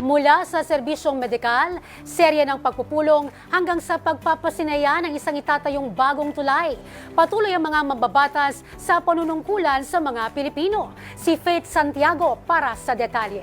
Mula sa serbisyong medikal, serye ng pagpupulong hanggang sa pagpapasinaya ng isang itatayong bagong tulay. Patuloy ang mga mambabatas sa panunungkulan sa mga Pilipino. Si Faith Santiago para sa detalye.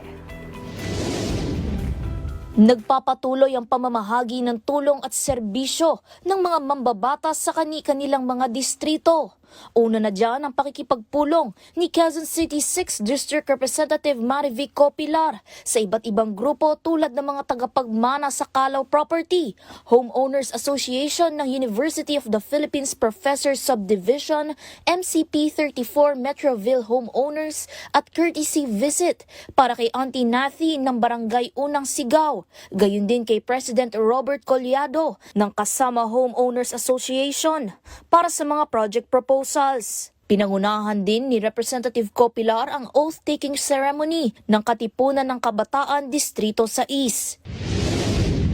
Nagpapatuloy ang pamamahagi ng tulong at serbisyo ng mga mambabatas sa kani-kanilang mga distrito. Una na dyan ang pakikipagpulong ni Quezon City 6th District Representative Marivic Copilar sa iba't ibang grupo tulad ng mga tagapagmana sa Calao Property, Homeowners Association ng University of the Philippines Professors Subdivision, MCP 34 Metroville Homeowners at courtesy visit para kay Auntie Nathy ng Barangay Unang Sigaw, gayon din kay President Robert Collado ng Kasama Homeowners Association para sa mga project proposals. Pinangunahan din ni Representative Copilar ang oath-taking ceremony ng Katipunan ng Kabataan Distrito 6.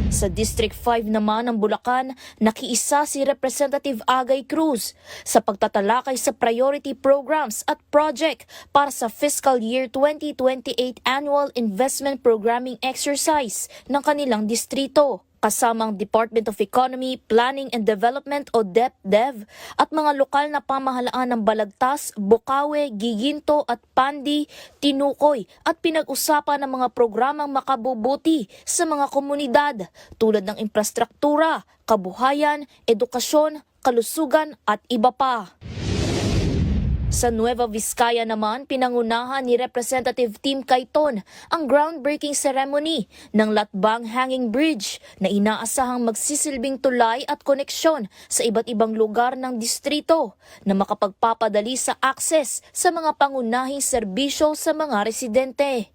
Sa District 5 naman ng Bulacan, nakiisa si Representative Agay Cruz sa pagtatalakay sa priority programs at project para sa fiscal year 2028 Annual Investment Programming Exercise ng kanilang distrito. Kasamang Department of Economy, Planning and Development o DepDev at mga lokal na pamahalaan ng Balagtas, Bocaue, Giginto at Pandi, tinukoy at pinag-usapan ng mga programang makabubuti sa mga komunidad tulad ng infrastruktura, kabuhayan, edukasyon, kalusugan at iba pa. Sa Nueva Vizcaya naman, pinangunahan ni Representative Tim Cayton ang groundbreaking ceremony ng Latbang Hanging Bridge na inaasahang magsisilbing tulay at koneksyon sa iba't ibang lugar ng distrito na makapagpapadali sa akses sa mga pangunahing serbisyo sa mga residente.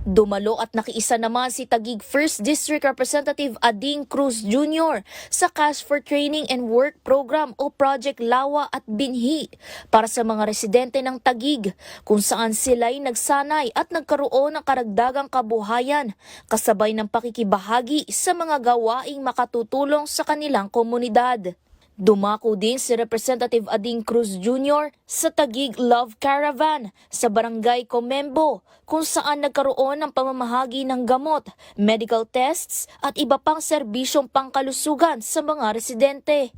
Dumalo at nakiisa naman si Taguig 1st District Representative Ading Cruz Jr. sa Cash for Training and Work Program o Project Lawa at Binhi para sa mga residente ng Taguig kung saan sila'y nagsanay at nagkaroon ng karagdagang kabuhayan kasabay ng pakikibahagi sa mga gawaing makatutulong sa kanilang komunidad. Dumako din si Representative Ading Cruz Jr. sa Taguig Love Caravan sa Barangay Comembo kung saan nagkaroon ng pamamahagi ng gamot, medical tests at iba pang serbisyong pangkalusugan sa mga residente.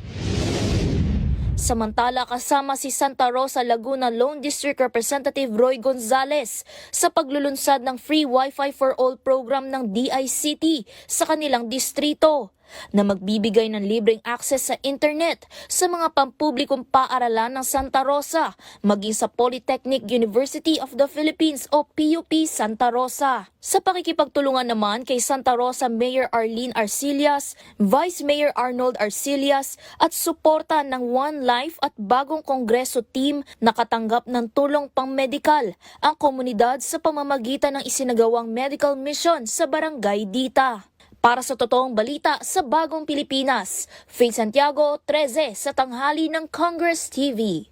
Samantala kasama si Santa Rosa Laguna Lone District Representative Roy Gonzales sa paglulunsad ng Free Wi-Fi for All program ng DICT sa kanilang distrito na magbibigay ng libreng access sa internet sa mga pampublikong paaralan ng Santa Rosa maging sa Polytechnic University of the Philippines o PUP Santa Rosa. Sa pakikipagtulungan naman kay Santa Rosa Mayor Arlene Arcillas, Vice Mayor Arnold Arcillas at suporta ng One Life at bagong kongreso team nakatanggap ng tulong pang-medikal ang komunidad sa pamamagitan ng isinagawang medical mission sa Barangay Dita. Para sa totoong balita sa Bagong Pilipinas, Faith Santiago, 13 sa tanghali ng Congress TV.